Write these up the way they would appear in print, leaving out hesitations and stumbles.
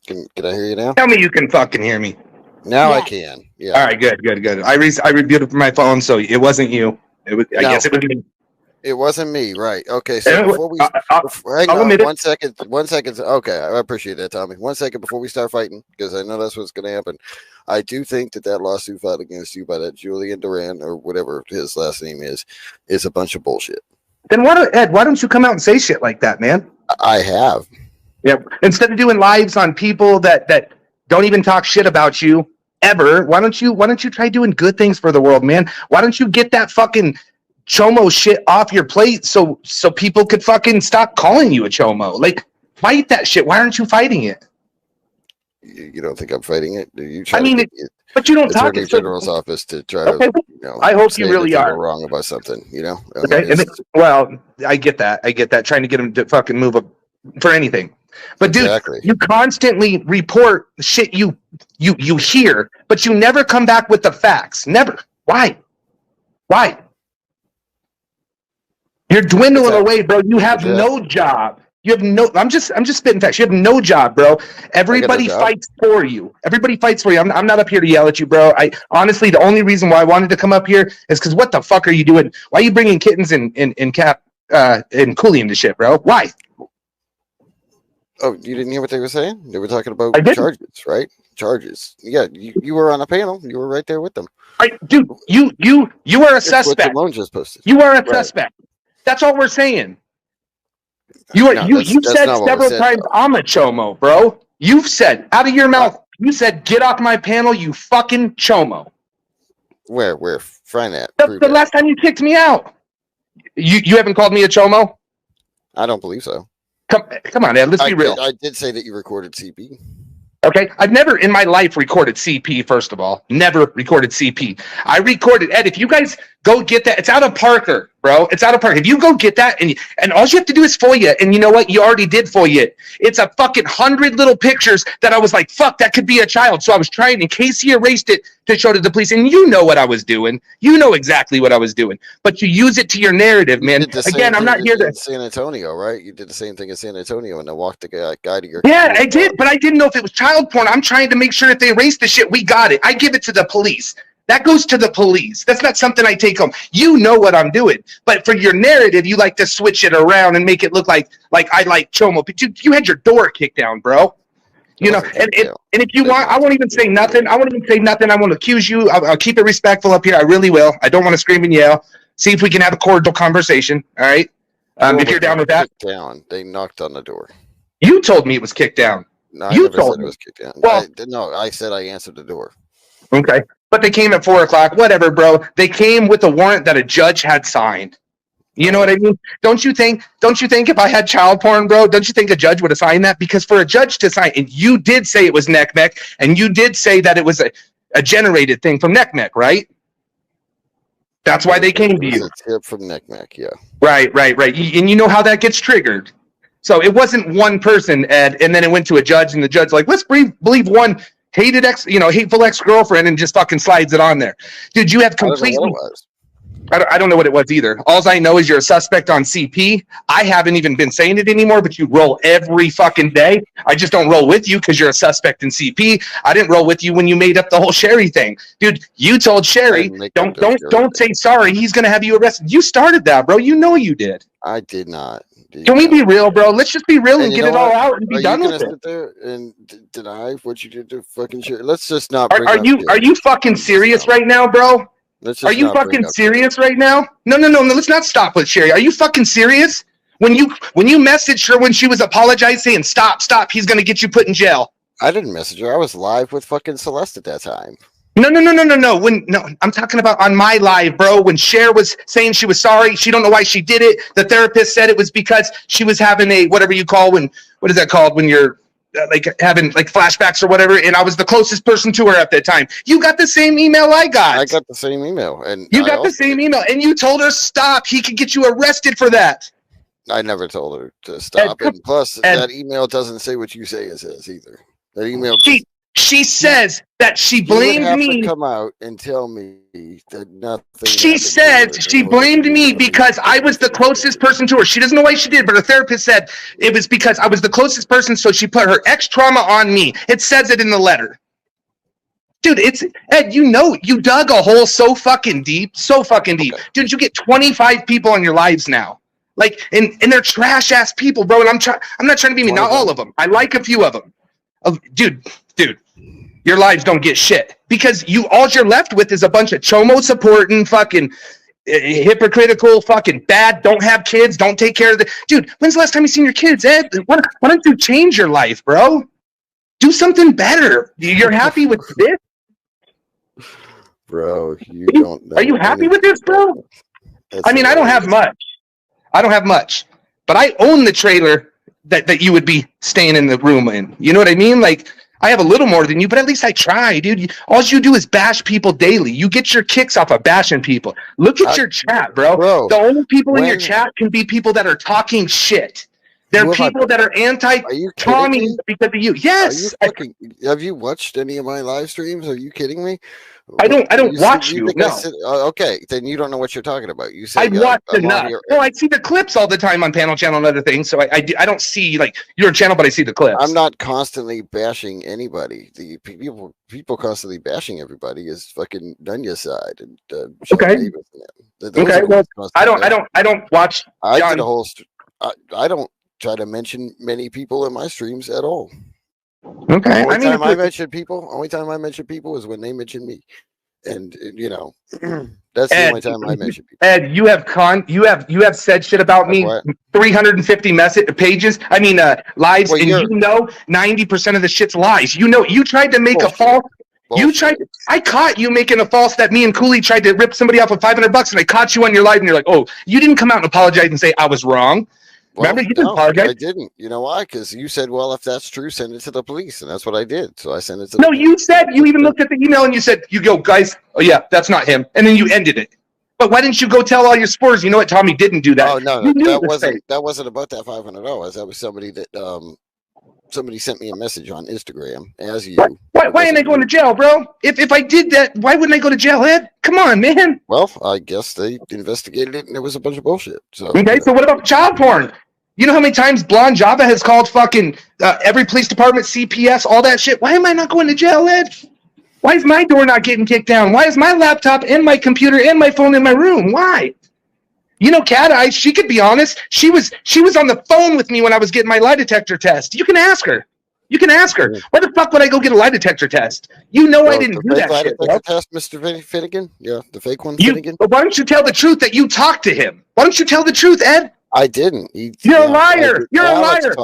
Can I hear you now? Tell me you can fucking hear me. Now I can. Yeah. All right, good. I reviewed it from my phone, so it wasn't you. It was. I guess it was me. It wasn't me, right? Okay, so before we hang I'll on admit it. 1 second, 1 second. Okay, I appreciate that, Tommy. 1 second before we start fighting, because I know that's what's going to happen. I do think that lawsuit filed against you by that Julian Duran or whatever his last name is a bunch of bullshit. Then Ed? Why don't you come out and say shit like that, man? I have. Yeah. Instead of doing lives on people that don't even talk shit about you ever, why don't you try doing good things for the world, man? Why don't you get that fucking chomo shit off your plate so people could fucking stop calling you a chomo? Like, fight that shit. Why aren't you fighting it? You don't think I'm fighting it? Do you? I mean, but you don't talk. Attorney General's office to try to. I hope you really are wrong about something. Okay. Well, I get that. Trying to get him to fucking move up for anything. But dude, exactly. You constantly report shit you hear, but you never come back with the facts. Never. Why? You're dwindling away, bro. You have no job. You have no. I'm just spitting facts. You have no job, bro. Everybody fights for you. Everybody fights for you. I'm not up here to yell at you, bro. I honestly, the only reason why I wanted to come up here is because what the fuck are you doing? Why are you bringing kittens in Cap and Cooley into shit, bro? Why? Oh, you didn't hear what they were saying? They were talking about charges, right? Charges. Yeah, you were on a panel. You were right there with them. Dude, you are a suspect. What Simone just posted. You are a suspect. That's all we're saying. You said several times, I'm a chomo, bro. You've said out of your mouth. You said, "Get off my panel, you fucking chomo." Where? Find that. That's the last time you kicked me out. You haven't called me a chomo? I don't believe so. Come on, Ed. Let's be real. I did say that you recorded CP. Okay, I've never in my life recorded CP. First of all, never recorded CP. I recorded Ed. If you guys go get that, it's out of Parker, bro. It's out of Parker. If you go get that, and all you have to do is FOIA, and you know what? You already did FOIA it. It's a fucking 100 little pictures that I was like, fuck, that could be a child. So I was trying, in case he erased it, to show to the police. And you know what I was doing. You know exactly what I was doing. But you use it to your narrative, man. Again, I'm not here to San Antonio, right? You did the same thing in San Antonio, and I walked the guy to your. Yeah, I did, but I didn't know if it was child porn. I'm trying to make sure if they erase the shit, we got it. I give it to the police. That goes to the police. That's not something I take home. You know what I'm doing. But for your narrative, you like to switch it around and make it look like I like chomo. But you had your door kicked down, bro. You know, and if you want, I won't even say nothing. I won't even say nothing. I won't accuse you. I'll keep it respectful up here. I really will. I don't want to scream and yell. See if we can have a cordial conversation. All right. If you're down with that. Down. They knocked on the door. You told me it was kicked down. No, I never said it was kicked down. Well, I said I answered the door. Okay. But they came at 4:00. Whatever, bro. They came with a warrant that a judge had signed. You know what I mean? Don't you think if I had child porn, bro, don't you think a judge would have signed that? Because for a judge to sign, and you did say it was NECMEC, and you did say that it was a generated thing from NECMEC, right? That's why they came to you. A tip from NECMEC, yeah. Right. And you know how that gets triggered. So it wasn't one person, Ed, and then it went to a judge, and the judge like, let's believe one hateful ex-girlfriend, and just fucking slides it on there. Dude, you have completely. I don't know what it was either. All I know is you're a suspect on CP. I haven't even been saying it anymore, but you roll every fucking day. I just don't roll with you because you're a suspect in CP. I didn't roll with you when you made up the whole Sherry thing. Dude, you told Sherry, don't say sorry. He's going to have you arrested. You started that, bro. You know you did. I did not. Can we be real, bro? Let's just be real and get it all out and be done with it. Sit there and deny what you did to fucking Sherry? Let's just not. Are you fucking serious right now, bro? Are you fucking serious right now? No. Let's not stop with Sherry. Are you fucking serious? When you messaged her when she was apologizing, saying stop, he's gonna get you put in jail. I didn't message her. I was live with fucking Celeste at that time. No. I'm talking about on my live, bro. When Cher was saying she was sorry, she don't know why she did it. The therapist said it was because she was having a whatever you call what is that called when you're like having like flashbacks or whatever, and I was the closest person to her at that time. You got the same email I got. I got the same email, and you got the same email, and you told her stop. He could get you arrested for that. I never told her to stop, and plus that email doesn't say what you say it says either. That email. She says that she You would blamed have me. to come out and tell me that nothing. She happened to said her she in order for blamed you me to believe because that I was the nothing happened. closest person to her. She doesn't know why she did, but her therapist said it was because I was the closest person, so she put her ex trauma on me. It says it in the letter. Dude, it's Ed, you know, you dug a hole so fucking deep. Okay. Dude, you get 25 people in your lives now. Like, and they're trash ass people, bro. And I'm not trying to be mean, not 25? all of them. I like a few of them. Dude, your lives don't get shit because all you're left with is a bunch of chomo supporting fucking hypocritical fucking bad, don't have kids, don't take care of the dude. When's the last time you seen your kids, Ed? Why don't you change your life, bro? Do something better. You're happy with this? Bro, you don't know. Are you happy with this, bro? I mean, I don't have much. But I own the trailer that you would be staying in the room in. You know what I mean? Like, I have a little more than you, but at least I try, dude. All you do is bash people daily. You get your kicks off of bashing people. Look at your chat, bro. The only people in your chat can be people that are talking shit. They're people that are anti-Tommy because of you. Yes. Have you watched any of my live streams? Are you kidding me? I don't watch you. No. Okay, then you don't know what you're talking about. You say I watch enough. Well, I see the clips all the time on Panel Channel and other things, so I don't see like your channel, but I see the clips. I'm not constantly bashing anybody. The people constantly bashing everybody is fucking Nunya's side and okay. Okay. Well, I don't watch. I did a whole. I don't try to mention many people in my streams at all. Okay. Only time I mention people is when they mention me, and you know, that's the only time I mention people. Ed, you have said shit about me. 350 pages. I mean, lives, and you know, 90% of the shit's lies. You know, you tried to make a false. I caught you making a false that me and Cooley tried to rip somebody off of $500, and I caught you on your live, and you're like, oh, you didn't come out and apologize and say I was wrong. Well, remember, you didn't apologize. I didn't. You know why? Because you said, well, if that's true, send it to the police. And that's what I did. So I sent it to you said, you even looked at the email and you said, you go, guys, oh yeah, that's not him. And then you ended it. But why didn't you go tell all your supporters, you know what, Tommy didn't do that? Oh, no, that wasn't about that $500. That was somebody that, somebody sent me a message on Instagram as you. Why ain't I going to jail, bro? If I did that, why wouldn't I go to jail, Ed? Come on, man. Well, I guess they investigated it and it was a bunch of bullshit. So okay, so what about child porn? You know how many times Blonde Java has called fucking every police department, CPS, all that shit? Why am I not going to jail, Ed? Why is my door not getting kicked down? Why is my laptop and my computer and my phone in my room? Why? You know, Cat Eyes, she could be honest. She was on the phone with me when I was getting my lie detector test. You can ask her. Why the fuck would I go get a lie detector test? You know, I didn't do that lie shit. Detector test, Mr. Finnegan? Yeah, the fake one, Finnegan? Why don't you tell the truth that you talked to him? Why don't you tell the truth, Ed? I didn't. You're a liar. You're a liar.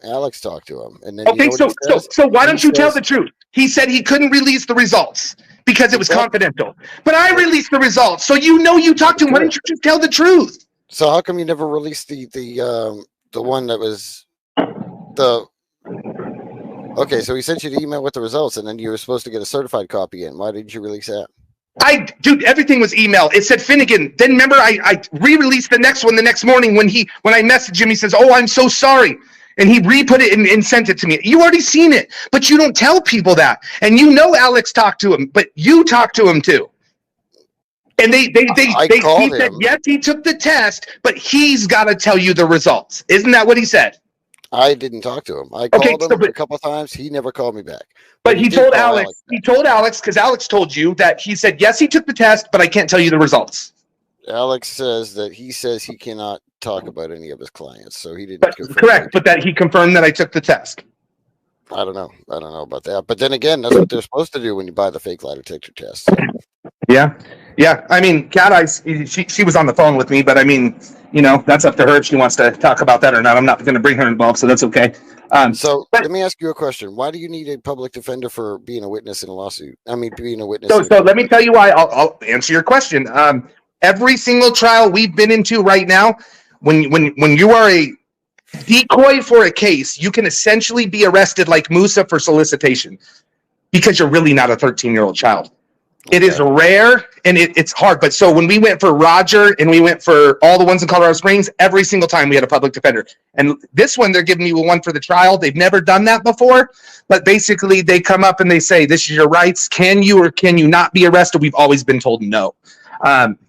Alex talked to him. And then okay, so why don't you tell the truth? He said he couldn't release the results because it was confidential. But I released the results, so you know you talked to him. Why don't you just tell the truth? So how come you never released the one that was the? Okay, so he sent you the email with the results, and then you were supposed to get a certified copy in. Why didn't you release that? Dude, everything was email. It said Finnegan. Then remember, I re-released the next one the next morning when I messaged him. He says, "Oh, I'm so sorry," and he re-put it and sent it to me. You already seen it, but you don't tell people that. And you know Alex talked to him, but you talked to him too. And he said yes, he took the test, but he's got to tell you the results. Isn't that what he said? I didn't talk to him. I called him a couple of times. He never called me back. But he told Alex. He told Alex because Alex told you that he said yes, he took the test, but I can't tell you the results. Alex says he cannot talk about any of his clients, so he didn't. Correct, but that he confirmed that I took the test. I don't know about that. But then again, that's what they're supposed to do when you buy the fake lie detector test. Yeah. I mean, Cat Eyes. She was on the phone with me, but I mean, you know, that's up to her if she wants to talk about that or not. I'm not going to bring her involved, so that's okay. Let me ask you a question. Why do you need a public defender for being a witness in a lawsuit? I mean, being a witness. So let me tell you why. I'll answer your question. Every single trial we've been into right now, when you are a decoy for a case, you can essentially be arrested like Musa for solicitation because you're really not a 13-year-old child. It is rare and it's hard. But so when we went for Roger and we went for all the ones in Colorado Springs, every single time we had a public defender. And this one, they're giving me one for the trial. They've never done that before. But basically, they come up and they say, this is your rights. Can you or can you not be arrested? We've always been told no.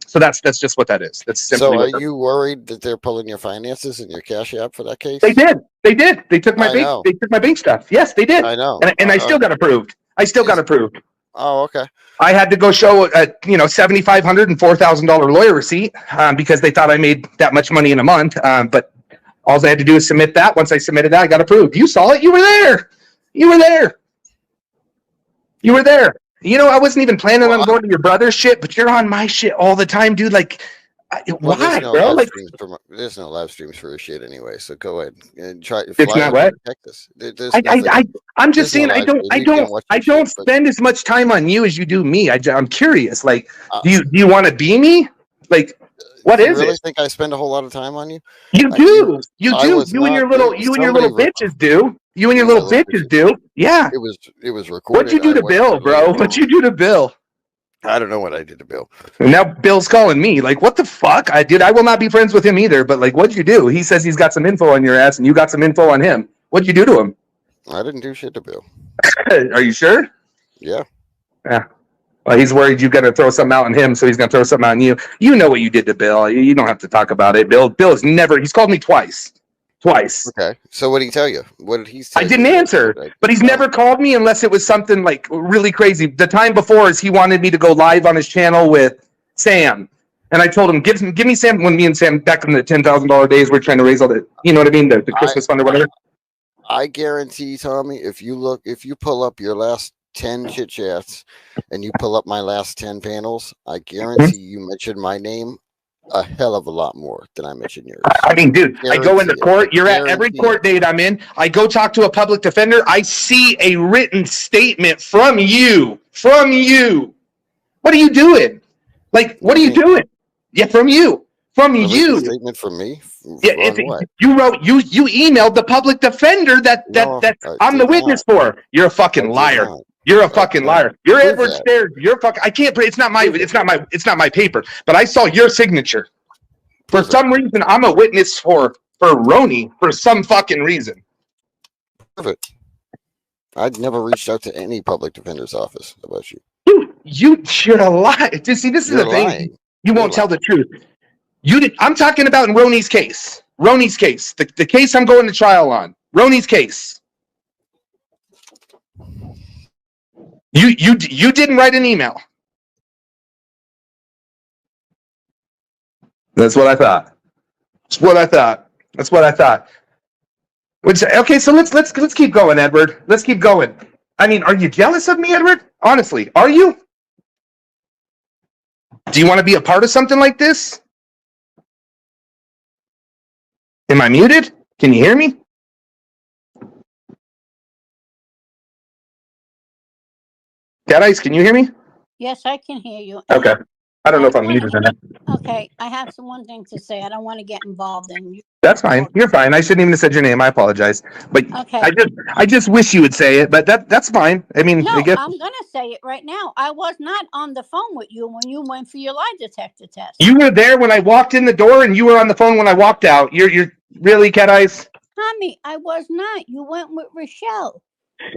So that's just what that is. That's simply. So are you worried that they're pulling your finances and your Cash App for that case? They did. They took my bank. They took my bank stuff. Yes, they did. I know. And I still got approved. Oh, okay. I had to go show a $7,500 and $4,000 lawyer receipt because they thought I made that much money in a month. But all I had to do is submit that. Once I submitted that, I got approved. You saw it. You were there. I wasn't even planning on going to your brother's shit, but you're on my shit all the time, dude. Like, why, bro? Like, there's no live streams for his shit anyway. So go ahead and try. It's not what? I'm just saying. I don't spend as much time on you as you do me. I'm curious. Like, do you want to be me? Like, what is it? You really think I spend a whole lot of time on you? You do. You and your little bitches do. You and your little bitches do. Yeah. It was recorded. What'd you do to Bill, bro? What'd you do to Bill? I don't know what I did to Bill. And now Bill's calling me. Like, what the fuck? I will not be friends with him either. But like, what'd you do? He says he's got some info on your ass, and you got some info on him. What'd you do to him? I didn't do shit to Bill. Are you sure? Yeah. Yeah. Well, he's worried you're gonna throw something out on him, so he's gonna throw something out on you. You know what you did to Bill. You don't have to talk about it. Bill has never. He's called me twice. Okay. So what did he tell you? What did he say? I didn't answer, but he's never called me unless it was something like really crazy. The time before is he wanted me to go live on his channel with Sam. And I told him, give me Sam. When me and Sam back in the $10,000 days, we're trying to raise all the, you know what I mean? The Christmas fund or whatever. I guarantee, Tommy, if you pull up your last 10 chit chats and you pull up my last 10 panels, I guarantee you mentioned my name a hell of a lot more than I mentioned yours. I mean, dude, I go into court. You're at every court date I'm in. I go talk to a public defender. I see a written statement from you. What are you doing? Like, what are you doing? Yeah, from you. A statement from me? Yeah, you emailed the public defender that I'm the witness for. You're a fucking liar. You're a fucking liar. You're Edward Stairs. You're fucking. I can't. It's not my paper. But I saw your signature. For some reason, I'm a witness for Roni for some fucking reason. Perfect. I'd never reached out to any public defender's office about you. You're a liar. See, this is the thing. You won't tell the truth. I'm talking about in Roni's case. The case I'm going to trial on. Roni's case. You didn't write an email. That's what I thought. Okay, so let's keep going, Edward. Let's keep going. I mean, are you jealous of me, Edward? Honestly, are you? Do you want to be a part of something like this? Am I muted? Can you hear me? Cat Ice, can you hear me? Yes, I can hear you. Okay. I don't know if I'm muted or not. Okay, I have one thing to say. I don't want to get involved in you. That's fine. You're fine. I shouldn't even have said your name. I apologize. But okay. I just wish you would say it, but that's fine. I mean, no, I guess I'm gonna say it right now. I was not on the phone with you when you went for your lie detector test. You were there when I walked in the door, and you were on the phone when I walked out. You're really, Cat Ice? Tommy, I was not. You went with Rochelle.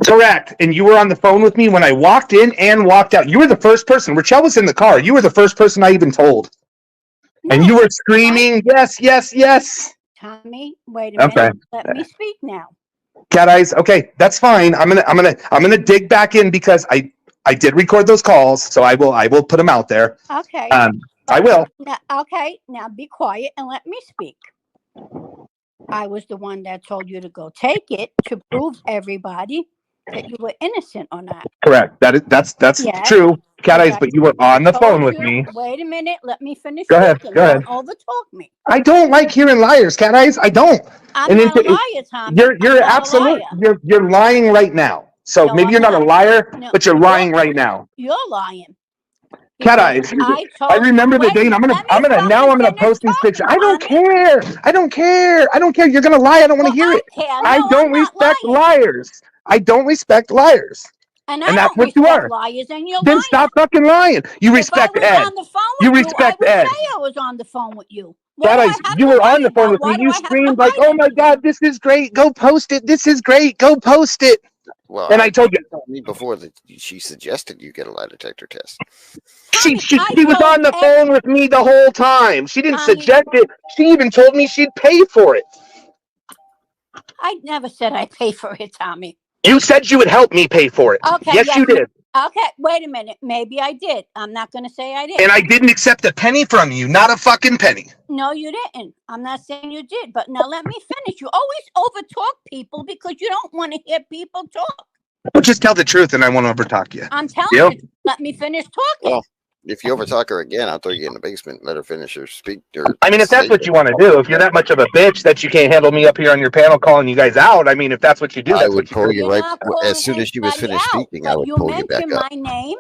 Correct. And you were on the phone with me when I walked in and walked out. You were the first person. Rochelle was in the car. You were the first person I even told. No, and you were screaming, yes. Tommy, wait a minute. Let me speak now. Cat Eyes. Okay, that's fine. I'm gonna dig back in because I did record those calls, so I will put them out there. Okay. I will. Now be quiet and let me speak. I was the one that told you to go take it to prove everybody that you were innocent or not. Correct. That's yes. True, Cat Eyes, but you were on the phone with me. Wait a minute. Let me finish. Go ahead. Don't overtalk me. I don't like hearing liars, Cat Eyes. I don't. I'm not a liar, Tom. You're absolutely. You're lying right now. So no, maybe you're not a liar, but you're lying right now. You're lying. Cat Eyes. I remember the day, and I'm gonna post these pictures. I don't care. You're gonna lie. I don't want to hear it. I don't respect liars. I don't respect liars. And I And that's don't what you respect are. liars, and you're Then lying. stop fucking lying. You respect if I was Ed. on the phone You with respect I would Ed. say I was on the phone with you. That you were on the phone with me. You screamed like, "Oh my God, this is great! Go post it! This is great! Go post it!" Well, And I told you, me before that she suggested you get a lie detector test. she I was told on the phone with me the whole time. She didn't suggest it. She even told me she'd pay for it. I never said I pay for it, Tommy. You said you would help me pay for it. Okay, yes, you did. Okay, wait a minute. Maybe I did. I'm not going to say I did. And I didn't accept a penny from you, not a fucking penny. No, you didn't. I'm not saying you did, but now let me finish. You always overtalk people because you don't want to hear people talk. Well, just tell the truth and I won't overtalk you. I'm telling you, let me finish talking. Well, if you overtalk her again, I'll throw you in the basement and let her finish her speak. I mean, if that's what you want to do, if you're that much of a bitch that you can't handle me up here on your panel calling you guys out, I mean, if that's what you do, I that's would what you pull do. you right as soon as she was finished speaking. I would pull you back mentioned up. my name,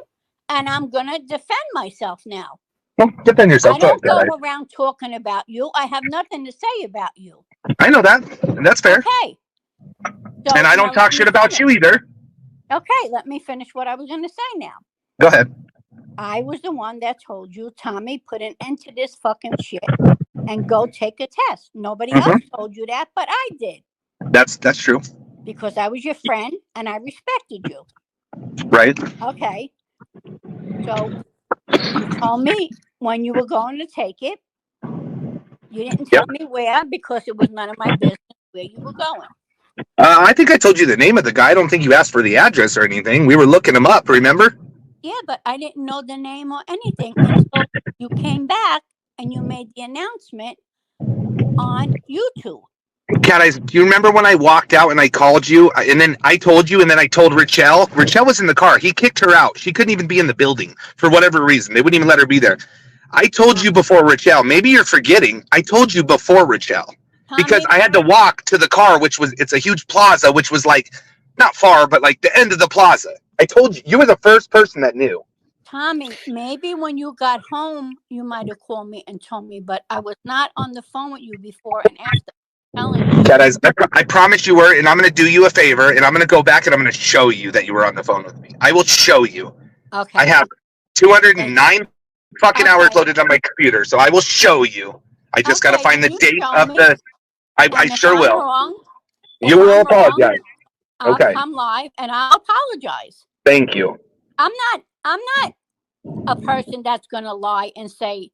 and I'm going to defend myself now. Well, defend yourself. I don't go around talking about you. I have nothing to say about you. I know that. And that's fair. Okay. So and I don't talk shit about you either. Okay, let me finish what I was going to say now. Go ahead. I was the one that told you, Tommy, put an end to this fucking shit and go take a test. Nobody else told you that, but I did. That's true. Because I was your friend and I respected you. Right. Okay. So you told me when you were going to take it. You didn't tell me where because it was none of my business where you were going. I think I told you the name of the guy. I don't think you asked for the address or anything. We were looking him up, remember? Yeah, but I didn't know the name or anything until you came back and you made the announcement on YouTube. Cat, do you remember when I walked out and I called you and then I told you and then I told Richelle? Richelle was in the car. He kicked her out. She couldn't even be in the building for whatever reason. They wouldn't even let her be there. I told you before Richelle. Maybe you're forgetting. I told you before Richelle. Because I had to walk to the car, it's a huge plaza, which was like, not far, but like the end of the plaza. I told you, you were the first person that knew. Tommy, maybe when you got home, you might have called me and told me, but I was not on the phone with you before and after. Cat, I promise you were, and I'm going to do you a favor, and I'm going to go back and I'm going to show you that you were on the phone with me. I will show you. Okay. I have 209 fucking hours loaded on my computer, so I will show you. I just got to find the date of the... I sure will. Wrong, you will apologize. I'll come live and I'll apologize. Thank you. I'm not a person that's going to lie and say.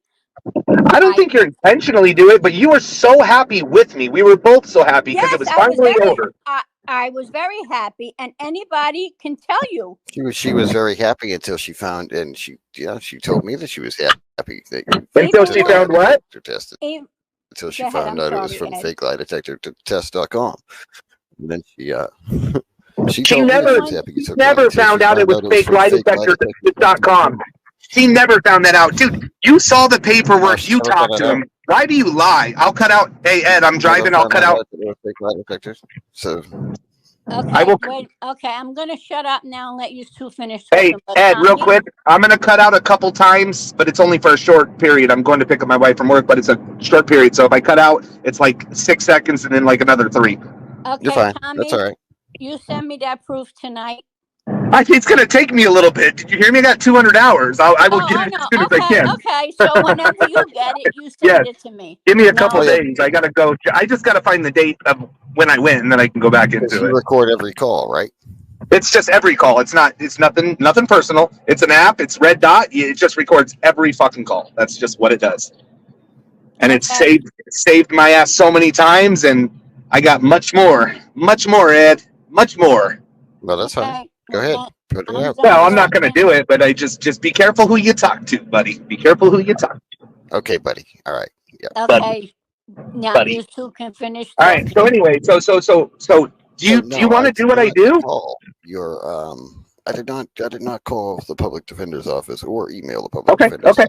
I don't think you're intentionally do it, but you were so happy with me. We were both so happy because it was finally over. I was very happy, and anybody can tell you. She was very happy until she found, and she told me that she was happy. Until she found what? Until she found out it was from fake lie detector test.com. And then she never found out it was fake lie detector.com. She never found that out. Dude, you saw the paperwork. You talked to him. Why do you lie? I'll cut out. Hey, Ed, I'm driving. I'll cut out. Fake lie detectors. So. Okay, I will. Okay, I'm going to shut up now and let you two finish. Hey, Ed, real quick. I'm going to cut out a couple times, but it's only for a short period. I'm going to pick up my wife from work, but it's a short period. So if I cut out, it's like 6 seconds and then like another 3. Okay, you're fine. Tommy, that's all right. You send me that proof tonight. It's going to take me a little bit. Did you hear me? I got 200 hours. I will get it as soon as I can. Okay, so whenever you get it, you send it to me. Give me a couple days. I got to go. I just got to find the date of when I win, and then I can go back into it. You record every call, right? It's just every call. It's nothing personal. It's an app. It's Red Dot. It just records every fucking call. That's just what it does. And it's saved my ass so many times, and I got much more, Ed, much more. Well, that's fine. Go ahead. Put it out. Well, I'm not going to do it, but I just be careful who you talk to, buddy. Be careful who you talk to. Okay, buddy. All right. Yeah. Okay. Buddy. Now you two can finish. All right. So anyway, so do you want to do what I do? I did not call the public defender's office or email the public defender's office.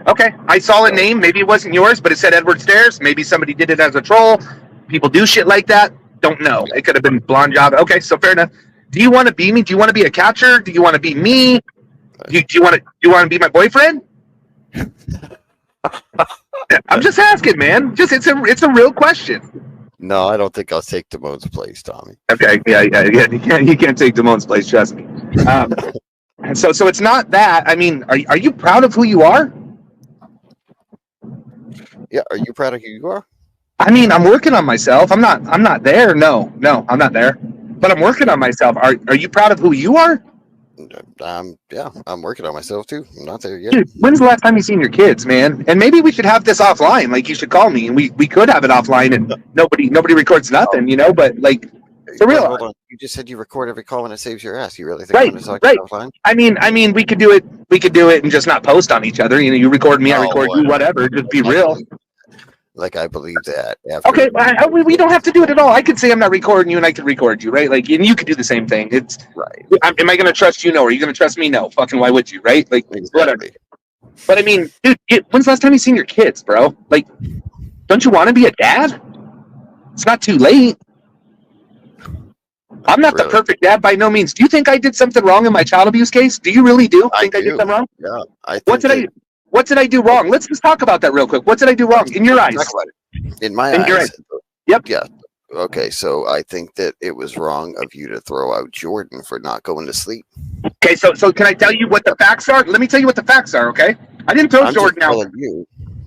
Okay. I saw a name. Maybe it wasn't yours, but it said Edward Stairs. Maybe somebody did it as a troll. People do shit like that. Don't know. It could have been blonde job. Okay, so fair enough. Do you want to be me? Do you want to be a catcher? Do you want to be me? Do you want to be my boyfriend? I'm just asking, man. It's a real question. No, I don't think I'll take Damone's place, Tommy. Okay, yeah. You can't take Damone's place. Trust me. So it's not that. I mean, are you proud of who you are? Yeah, are you proud of who you are? I mean, I'm working on myself. I'm not there. No, I'm not there. But I'm working on myself. Are you proud of who you are? Yeah, I'm working on myself too. I'm not there yet. Dude, when's the last time you seen your kids, man? And maybe we should have this offline. Like, you should call me, and we could have it offline, and nobody records nothing, you know. But like, for real. Hold on. You just said you record every call and it saves your ass. You really think I'm going to talk to you offline? I mean, we could do it. We could do it and just not post on each other. You know, you record me, I record you, whatever. Just be real. I believe that. Okay, we don't have to do it at all. I could say I'm not recording you, and I could record you, right? Like, and you could do the same thing. It's right. Am I going to trust you? No. Are you going to trust me? No. Fucking why would you, right? Like, exactly. Whatever. But I mean, dude, when's the last time you seen your kids, bro? Like, don't you want to be a dad? It's not too late. I'm not the perfect dad by no means. Do you think I did something wrong in my child abuse case? Do you really do? I did something wrong? Yeah. What did I do wrong? Let's just talk about that real quick. What did I do wrong in your eyes? Talk about it. In my eyes. Yep. Yeah. Okay, so I think that it was wrong of you to throw out Jordan for not going to sleep. Okay, so can I tell you what the facts are? Let me tell you what the facts are, okay? I didn't throw Jordan out.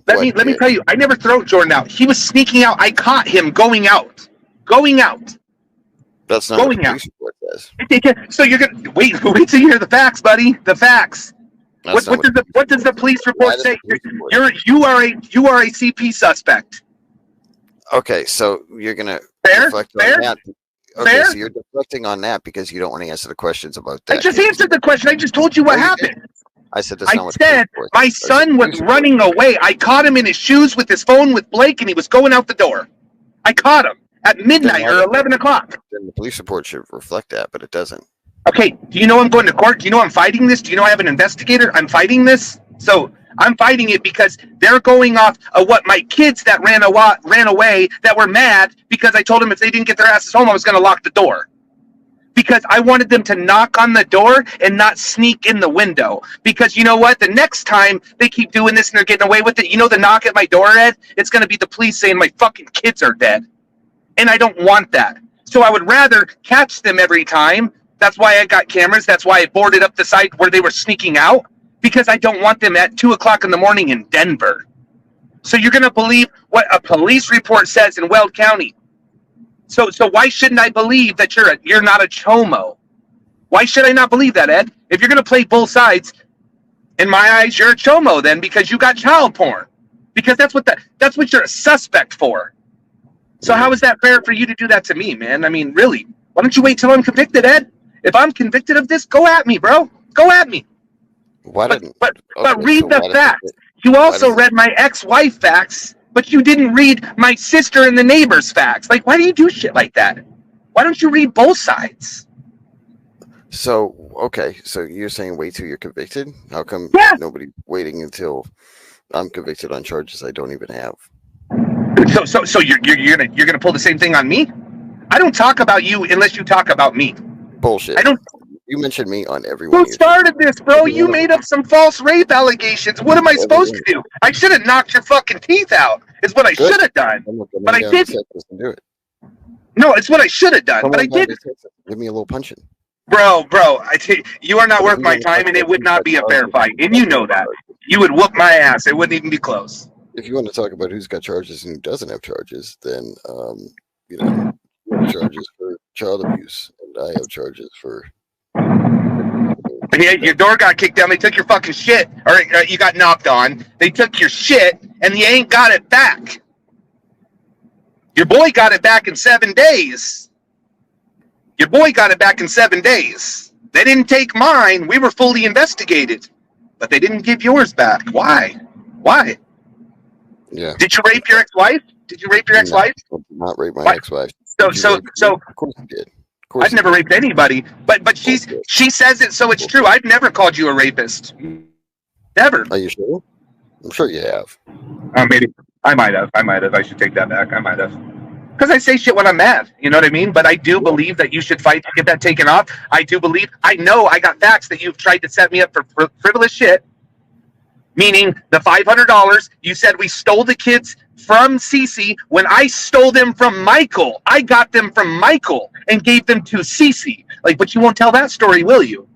Let me tell you, I never threw Jordan out. He was sneaking out. I caught him going out. That's not what the police report says. So you're gonna wait till you hear the facts, buddy. The facts. What does the police report say? You are a CP suspect. Okay, so you're gonna deflect on that. Okay, so you're deflecting on that because you don't want to answer the questions about that. I just answered the question. I just told you what happened. I said my son was running away. I caught him in his shoes with his phone with Blake, and he was going out the door. I caught him at midnight or 11 o'clock. Then the police report should reflect that, but it doesn't. Okay, do you know I'm going to court? Do you know I'm fighting this? Do you know I have an investigator? I'm fighting this. So I'm fighting it because they're going off of what my kids that ran away that were mad because I told them if they didn't get their asses home, I was going to lock the door. Because I wanted them to knock on the door and not sneak in the window. Because you know what? The next time they keep doing this and they're getting away with it, you know the knock at my door, Ed? It's going to be the police saying my fucking kids are dead. And I don't want that. So I would rather catch them every time. That's why I got cameras. That's why I boarded up the site where they were sneaking out. Because I don't want them at 2 o'clock in the morning in Denver. So you're going to believe what a police report says in Weld County. So why shouldn't I believe that you're not a chomo? Why should I not believe that, Ed? If you're going to play both sides, in my eyes, you're a chomo then because you got child porn. Because that's what you're a suspect for. So how is that fair for you to do that to me, man? I mean, really? Why don't you wait till I'm convicted, Ed? If I'm convicted of this, go at me, bro. Go at me. But read the facts. You also read my ex-wife facts, but you didn't read my sister and the neighbor's facts. Like, why do you do shit like that? Why don't you read both sides? So, okay, so you're saying wait till you're convicted? How come nobody's waiting until I'm convicted on charges I don't even have? So you're gonna pull the same thing on me? I don't talk about you unless you talk about me. Bullshit. I don't. You mentioned me on everyone. Who started this, bro? You made up some false rape allegations. What am I supposed to do? I should have knocked your fucking teeth out. Is what I should have done. But I didn't. No, it's what I should have done. But I didn't. Give me a little punching. Bro, you are not worth my time, and it would not be a fair fight. And you know that. You would whoop my ass. It wouldn't even be close. If you want to talk about who's got charges and who doesn't have charges, then you have charges for child abuse, and I have charges for. Yeah, your door got kicked down. They took your fucking shit, or you got knocked on. They took your shit, and you ain't got it back. Your boy got it back in 7 days. They didn't take mine. We were fully investigated, but they didn't give yours back. Why? Yeah. Did you rape your ex-wife? No, I did not rape my ex-wife. So of course you did. I've never raped anybody, but she says it, so it's true. I've never called you a rapist. Never. Are you sure? I'm sure you have. Maybe. I might have. I should take that back. I might have. Because I say shit when I'm mad. You know what I mean? But I do believe that you should fight to get that taken off. I know I got facts that you've tried to set me up for frivolous shit. Meaning the $500, you said we stole the kids from Cece when I stole them from Michael. I got them from Michael and gave them to Cece. Like, but you won't tell that story, will you?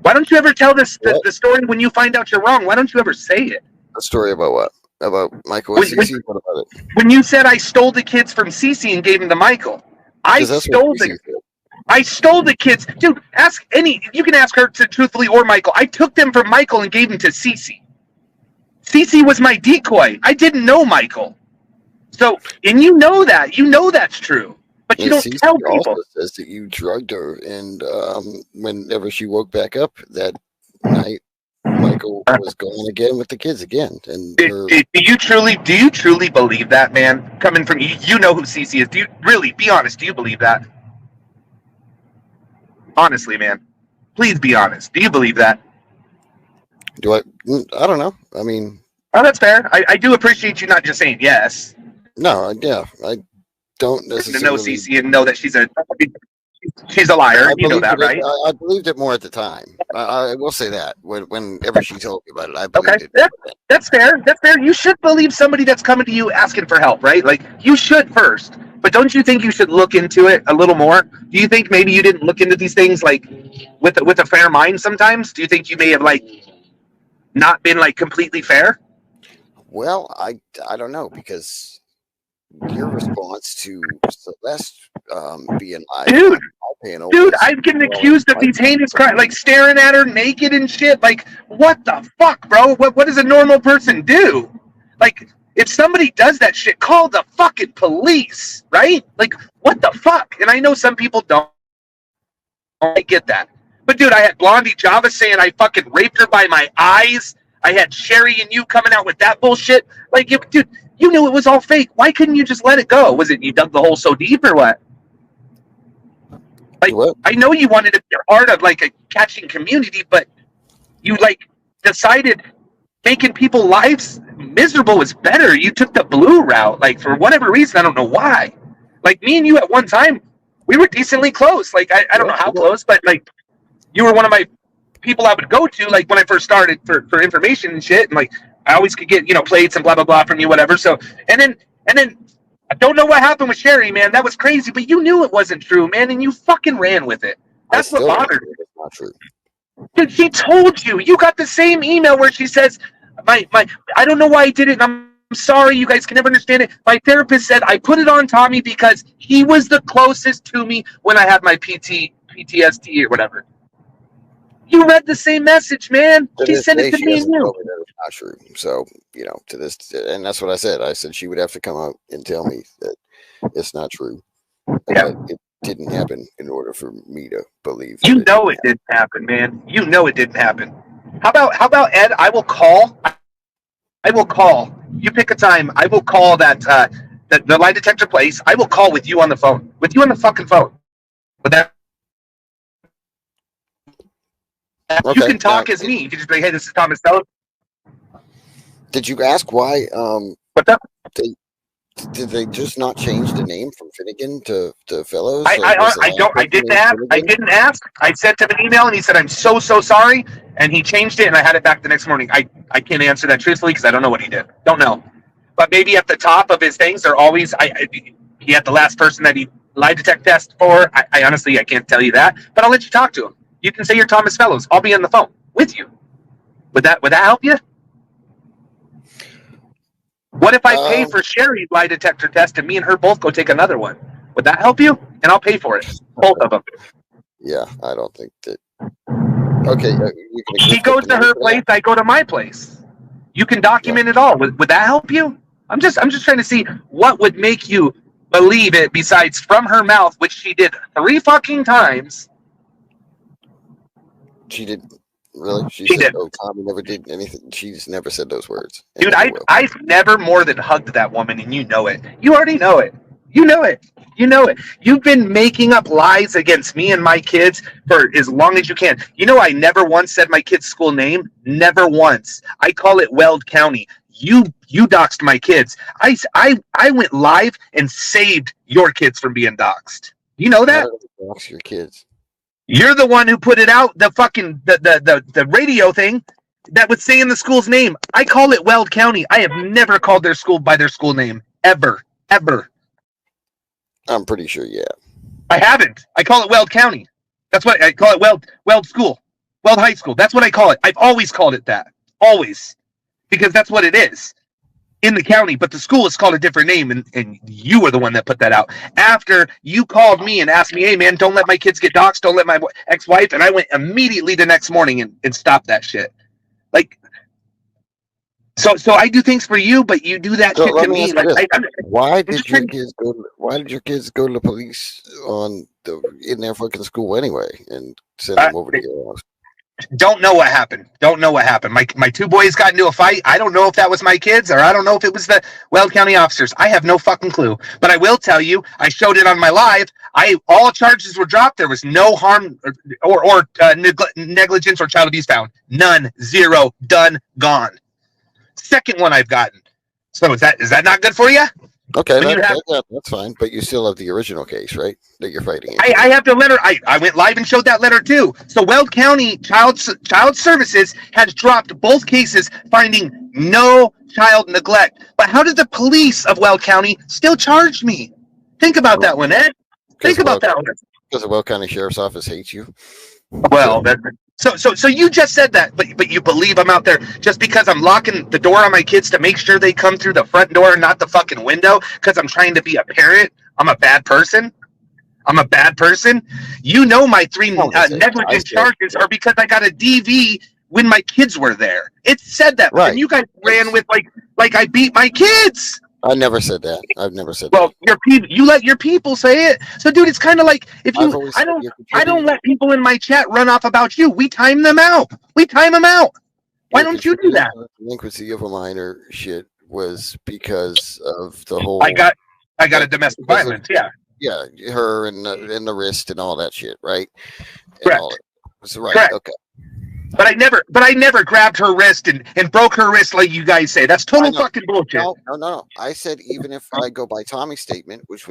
Why don't you ever tell the story when you find out you're wrong? Why don't you ever say it? A story about what? About Michael and Cece? What about it? When you said I stole the kids from Cece and gave them to Michael, I stole the kids. Dude, you can ask her truthfully or Michael. I took them from Michael and gave them to Cece. Cece was my decoy. I didn't know Michael. So, and you know that's true. But you don't Cece tell people. Also says that you drugged her, and whenever she woke back up that night, Michael was going again with the kids again. And do you truly believe that, man? Coming from you, you know who Cece is. Do you really? Be honest. Do you believe that? Honestly, man. Please be honest. Do you believe that? Do I? I don't know. I mean, oh, that's fair. I do appreciate you not just saying yes. No, yeah, I don't necessarily know Cece and know that she's a liar. You know that, right? I believed it more at the time. I will say that whenever she told me about it, I believed it. That's fair. That's fair. You should believe somebody that's coming to you asking for help, right? Like, you should first. But don't you think you should look into it a little more? Do you think maybe you didn't look into these things like with a fair mind sometimes? Do you think you may have not been completely fair? Well, I don't know, because your response to Celeste being live, dude, I'm getting accused of these heinous crimes, like staring at her naked and shit. Like, what the fuck, bro? What does a normal person do? Like, if somebody does that shit, call the fucking police, right? Like, what the fuck? And I know some people don't. I get that. But, dude, I had Blondie Java saying I fucking raped her by my eyes. I had Sherry and you coming out with that bullshit. Like, dude, you knew it was all fake. Why couldn't you just let it go? Was it you dug the hole so deep or what? Like, what? I know you wanted to be part of a catching community, but you decided making people's lives miserable was better. You took the blue route, for whatever reason. I don't know why. Me and you at one time, we were decently close. I don't know how close, but you were one of my people I would go to when I first started for information and shit, and I always could get plates and blah blah blah from you, whatever. So and then I don't know what happened with Sherry, man. That was crazy, but you knew it wasn't true, man, and you fucking ran with it. That's what bothered me. It's not true. Dude, she told you. You got the same email where she says, I don't know why I did it, and I'm sorry, you guys can never understand it. My therapist said I put it on Tommy because he was the closest to me when I had my PTSD or whatever. You read the same message, man. She sent it to me and you. It's not true. So, to this, and that's what I said. I said she would have to come out and tell me that it's not true. Yeah. It didn't happen in order for me to believe. You know it didn't happen, man. You know it didn't happen. How about Ed? I will call. You pick a time. I will call that the lie detector place. I will call with you on the phone. With you on the fucking phone. With that. Okay, you can talk as me. You can just be like, hey, this is Thomas Fellows. Did you ask why? What's up? Did they just not change the name from Finnegan to Fellows? I didn't ask. I sent him an email and he said, I'm so sorry. And he changed it and I had it back the next morning. I can't answer that truthfully because I don't know what he did. Don't know. But maybe at the top of his things, they're always, he had the last person that he lie detect test for. I honestly, I can't tell you that, but I'll let you talk to him. You can say you're Thomas Fellows. I'll be on the phone with you. Would that help you? What if I pay for Sherry's lie detector test and me and her both go take another one? Would that help you? And I'll pay for it. Both of them. Yeah, I don't think that. Okay. She goes to her place, I go to my place. You can document it all. Would that help you? I'm just trying to see what would make you believe it besides from her mouth, which she did 3 fucking times. She did. Really? She said, did. Oh, Tommy never did anything. She's never said those words. Dude, I've never more than hugged that woman, and you know it. You already know it. You know it. You know it. You've been making up lies against me and my kids for as long as you can. You know, I never once said my kid's school name. Never once. I call it Weld County. You doxed my kids. I went live and saved your kids from being doxed. You know that? Dox your kids. You're the one who put it out, the fucking the radio thing. that was saying the school's name. I call it Weld County. I have never called their school by their school name. Ever. I'm pretty sure, yeah. I haven't. I call it Weld County. That's what I call it. Weld School. Weld High School. That's what I call it. I've always called it that. Always. Because that's what it is. In the county, but the school is called a different name, and you were the one that put that out. After you called me and asked me, hey man, don't let my kids get doxxed, don't let my ex-wife, and I went immediately the next morning and stopped that shit. Like, so I do things for you, but you do that shit to me. Like, why did your kids go to the police in their fucking school anyway and send them over to your house? Don't know what happened. My two boys got into a fight. I don't know if that was my kids, or I don't know if it was the Weld County officers. I have no fucking clue. But I will tell you, I showed it on my live. All charges were dropped. There was no harm or negligence or child abuse found. None. Zero. Done. Gone. Second one I've gotten. So is that not good for you? Okay, that's fine. But you still have the original case, right? That you're fighting. I have the letter. I went live and showed that letter too. So Weld County Child Services has dropped both cases, finding no child neglect. But how did the police of Weld County still charge me? Think about that one, Ed. Think about that one. Because the Weld County Sheriff's Office hates you. Well, so you just said that, but you believe I'm out there just because I'm locking the door on my kids to make sure they come through the front door and not the fucking window because I'm trying to be a parent? I'm a bad person. You know my three negligence charges are because I got a DV when my kids were there. It said that, right. And you guys ran with like I beat my kids. I never said that. I've never said that. Well, you let your people say it. So, dude, it's kind of like if I don't let people in my chat run off about you. We time them out. Why don't you do that? Delinquency of a minor shit was because of the whole. I got a domestic violence. Yeah, her and the wrist and all that shit, right? Correct. Right. Correct. Okay. But I never grabbed her wrist and broke her wrist like you guys say. That's total fucking bullshit. No. I said even if I go by Tommy's statement, which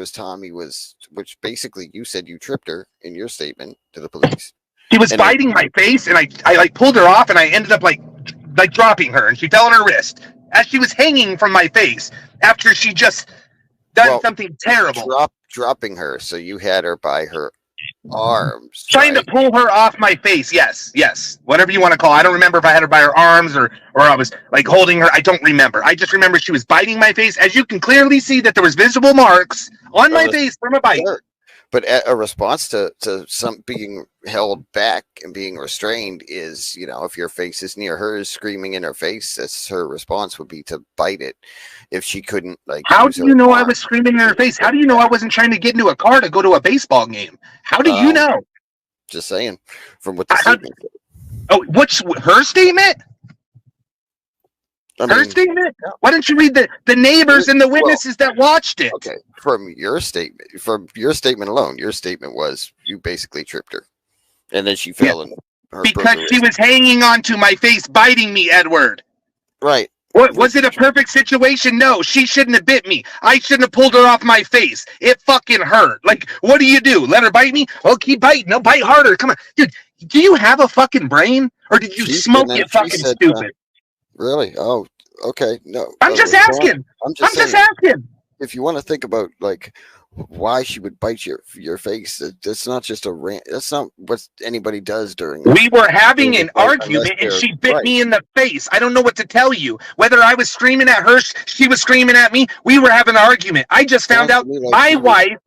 basically you said you tripped her in your statement to the police. She was biting my face, and I like pulled her off, and I ended up like dropping her, and she fell on her wrist as she was hanging from my face after she just done something terrible. Dropping her, so you had her by her arms, trying to pull her off my face. Yes, whatever you want to call it. I don't remember if I had her by her arms or I was like holding her. I don't remember. I just remember she was biting my face. As you can clearly see that there was visible marks on my face from a bite. Sure. But a response to some being held back and being restrained is, if your face is near hers, screaming in her face, that's her response would be to bite it. If she couldn't, how do you know I was screaming in her face? How do you know I wasn't trying to get into a car to go to a baseball game? How do you know? Just saying, from what the statement said. Oh, what's her statement? Her statement? Yeah. Why don't you read the neighbors and the witnesses that watched it? Okay, from your statement alone, your statement was you basically tripped her, and then she fell in. Because she was hanging onto my face, biting me, Edward. Right. What was it? A perfect situation? No, she shouldn't have bit me. I shouldn't have pulled her off my face. It fucking hurt. Like, what do? Let her bite me? Well, keep biting. No, bite harder. Come on, dude. Do you have a fucking brain, or did you smoke it? Fucking stupid. Really? Oh, okay. No. I'm just asking. I'm just asking. If you want to think about why she would bite your face, that's not just a rant. That's not what anybody does during. We were having an argument, and she bit me in the face. I don't know what to tell you. Whether I was screaming at her, she was screaming at me. We were having an argument. I just found out my wife.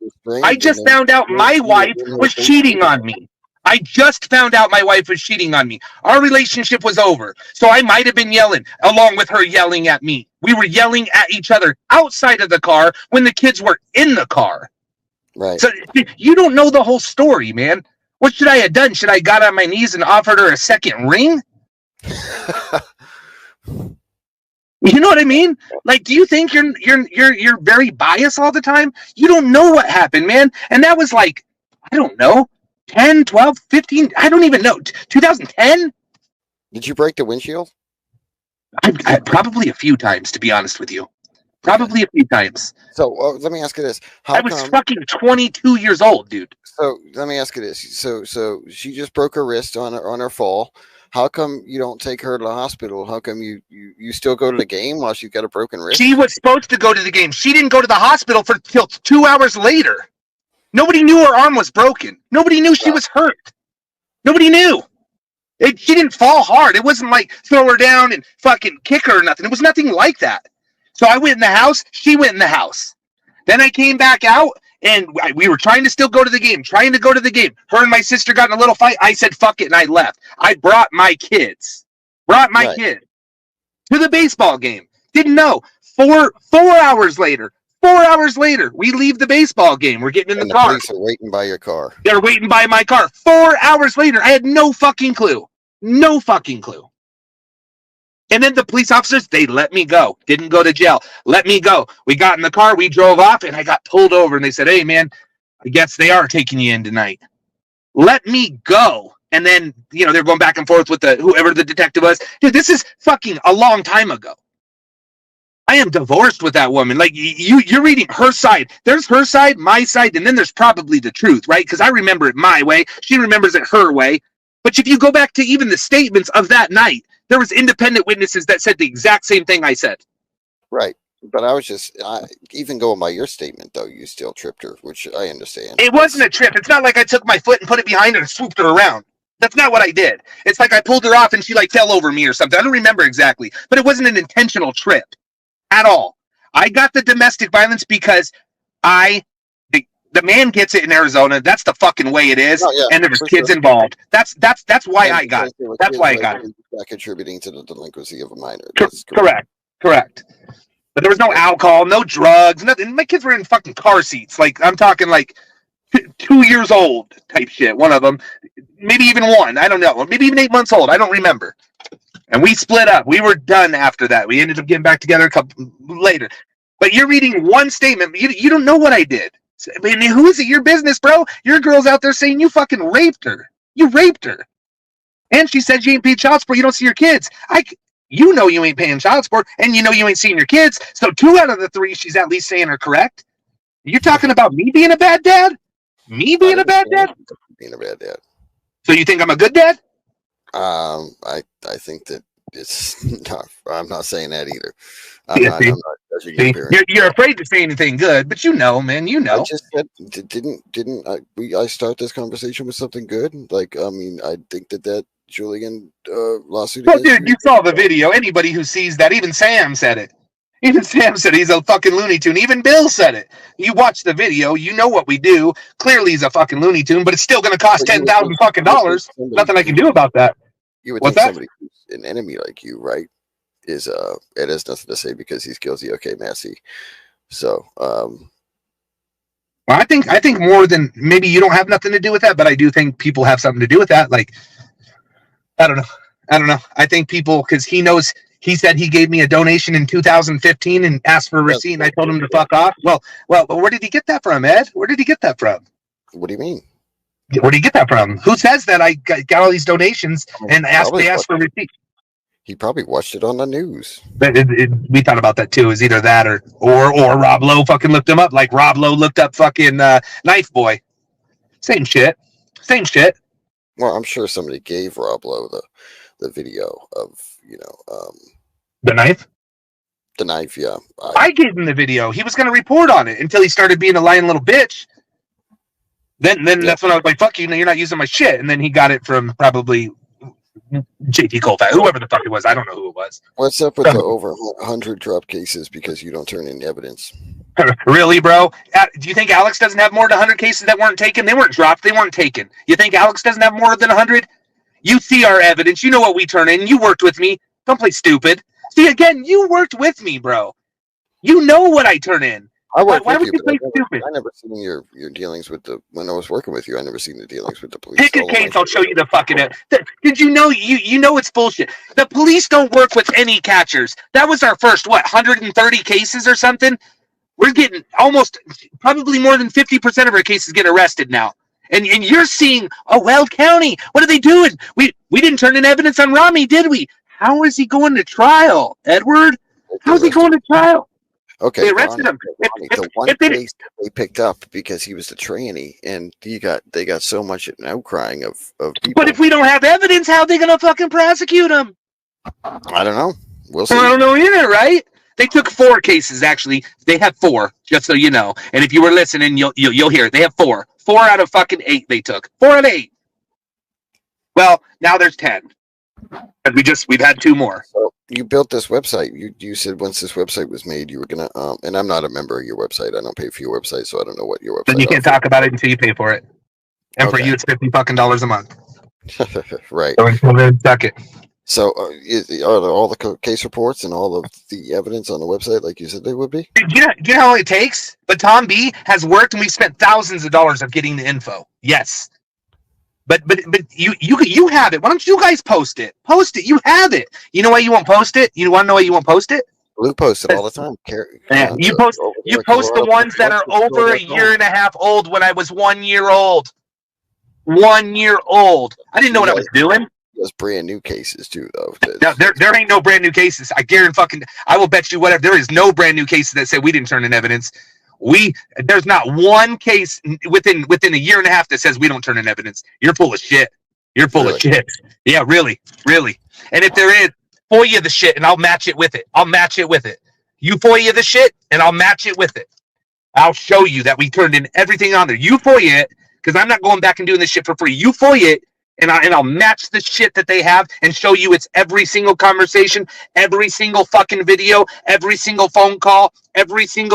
I just found out my wife was cheating on me. I just found out my wife was cheating on me. Our relationship was over. So I might have been yelling along with her yelling at me. We were yelling at each other outside of the car when the kids were in the car. Right. So you don't know the whole story, man. What should I have done? Should I got on my knees and offered her a second ring? You know what I mean? Like, do you think you're very biased all the time? You don't know what happened, man. And that was like, I don't know. 10, 12, 15, I don't even know. 2010? Did you break the windshield? I probably a few times, to be honest with you. Probably a few times. So let me ask you this. I was fucking 22 years old, dude. So let me ask you this. So she just broke her wrist on her fall. How come you don't take her to the hospital? How come you still go to the game while she's got a broken wrist? She was supposed to go to the game. She didn't go to the hospital till 2 hours later. Nobody knew her arm was broken. Nobody knew she was hurt. Nobody knew. She didn't fall hard. It wasn't like throw her down and fucking kick her or nothing. It was nothing like that. So I went in the house. She went in the house. Then I came back out, and we were trying to still go to the game, Her and my sister got in a little fight. I said, fuck it, and I left. I brought my kids kid to the baseball game. Didn't know. 4 hours later, we leave the baseball game. We're getting in the car. Police are waiting by your car. They're waiting by my car. 4 hours later, I had no fucking clue. No fucking clue. And then the police officers, they let me go. Didn't go to jail. Let me go. We got in the car. We drove off, and I got pulled over. And they said, hey, man, I guess they are taking you in tonight. Let me go. And then, they're going back and forth with whoever the detective was. Dude, this is fucking a long time ago. I am divorced with that woman. Like, you're reading her side. There's her side, my side, and then there's probably the truth, right? Because I remember it my way. She remembers it her way. But if you go back to even the statements of that night, there was independent witnesses that said the exact same thing I said. Right. But I was just, even going by your statement, though, you still tripped her, which I understand. It wasn't a trip. It's not like I took my foot and put it behind her and swooped her around. That's not what I did. It's like I pulled her off and she fell over me or something. I don't remember exactly. But it wasn't an intentional trip at all. I got the domestic violence because the man gets it in Arizona. That's the fucking way it is. Oh, yeah, and there's kids involved. That's why I got it. That's why I got it. Contributing to the delinquency of a minor. Correct. But there was no alcohol, no drugs, nothing. My kids were in fucking car seats. I'm talking 2 years old type shit. One of them, maybe even one. I don't know. Maybe even 8 months old. I don't remember. And we split up. We were done after that. We ended up getting back together a couple later. But you're reading one statement. You don't know what I did. I mean, who is it? Your business, bro. Your girl's out there saying you fucking raped her. You raped her. And she said you ain't paid child support. You don't see your kids. You know you ain't paying child support, and you know you ain't seeing your kids. So 2 out of the 3, she's at least saying are correct. You're talking about me being a bad dad? Me being a bad dad? Being a bad dad. So you think I'm a good dad? I think that it's not. I'm not saying that either. I'm not judging your parents. You're afraid to say anything good, but man, I just said, didn't I start this conversation with something good? I think that Julian lawsuit. Well, dude, you saw the video. Anybody who sees that, even Sam said it. Even Sam said he's a fucking Looney Tune. Even Bill said it. You watch the video, you know what we do. Clearly, he's a fucking Looney Tune, but it's still going to cost $10,000 fucking dollars. Nothing I can do about that. You would think somebody who's an enemy like you, right? It has nothing to say because he's guilty. Okay, Massey. So, I think more than maybe you don't have nothing to do with that, but I do think people have something to do with that. I don't know. I think people, because he said he gave me a donation in 2015 and asked for a receipt, and I told him to fuck off. Well, where did he get that from, Ed? Where did he get that from? What do you mean? Where do you get that from? Who says that I got all these donations and asked for a receipt? He probably watched it on the news. We thought about that too. Is either that or Rob Lowe fucking looked him up, like Rob Lowe looked up fucking Knife Boy. Same shit. Well, I'm sure somebody gave Rob Lowe the video of the knife. The knife, yeah. I gave him the video. He was going to report on it until he started being a lying little bitch. Then that's when I was like, "Fuck you! No, you're not using my shit." And then he got it from probably JT Colfax, whoever the fuck it was. I don't know who it was. What's up with the over 100 drop cases because you don't turn in evidence? Really, bro? Do you think Alex doesn't have more than 100 cases that weren't taken? They weren't dropped. They weren't taken. You think Alex doesn't have more than 100? You see our evidence. You know what we turn in. You worked with me. Don't play stupid. See, again, you worked with me, bro. You know what I turn in. Why would you play stupid? I never seen your dealings with when I was working with you. I never seen the dealings with the police. Pick a case, I'll show you the fucking. Did you know? You know it's bullshit. The police don't work with any catchers. That was our first 130 cases or something. We're getting probably more than 50% of our cases get arrested now. And you're seeing, Weld County, what are they doing? We didn't turn in evidence on Rami, did we? How is he going to trial, Edward? How is he going to trial? Okay, They arrested him. the one case they picked up because he was the tranny, and they got so much an outcrying of people. But if we don't have evidence, how are they gonna fucking prosecute him? I don't know. We'll see. I don't know either, right? They took 4 cases, actually. They have 4, just so you know. And if you were listening, you'll hear it. They have 4. 4 out of fucking 8 they took. 4 out of 8. Well, now there's 10. And we've had 2 more. So you built this website. You said once this website was made, you were gonna and I'm not a member of your website. I don't pay for your website, so I don't know what your website. Then you can't talk about it until you pay for it. And for you, it's $50 fucking a month. Right. So until then, suck it. So are all the case reports and all of the evidence on the website like you said they would be? Do you know how long it takes? But Tom B has worked, and we've spent thousands of dollars of getting the info. Yes. But you have it. Why don't you guys post it? Post it. You have it. You know why you won't post it? You want to know why you won't post it? Luke posts it all the time. You post the ones that are over a year and a half old when I was 1 year old. 1 year old. I didn't know what I was doing. There's brand new cases too, though. No, there ain't no brand new cases. I will bet you whatever. There is no brand new cases that say we didn't turn in evidence. There's not one case within a year and a half that says we don't turn in evidence. You're full of shit. You're full of shit. Yeah, really. And if there is, FOIA the shit and I'll match it with it. You FOIA the shit and I'll match it with it. I'll show you that we turned in everything on there. You FOIA it, because I'm not going back and doing this shit for free. You FOIA it, and I'll match the shit that they have and show you it's every single conversation, every single fucking video, every single phone call, everything.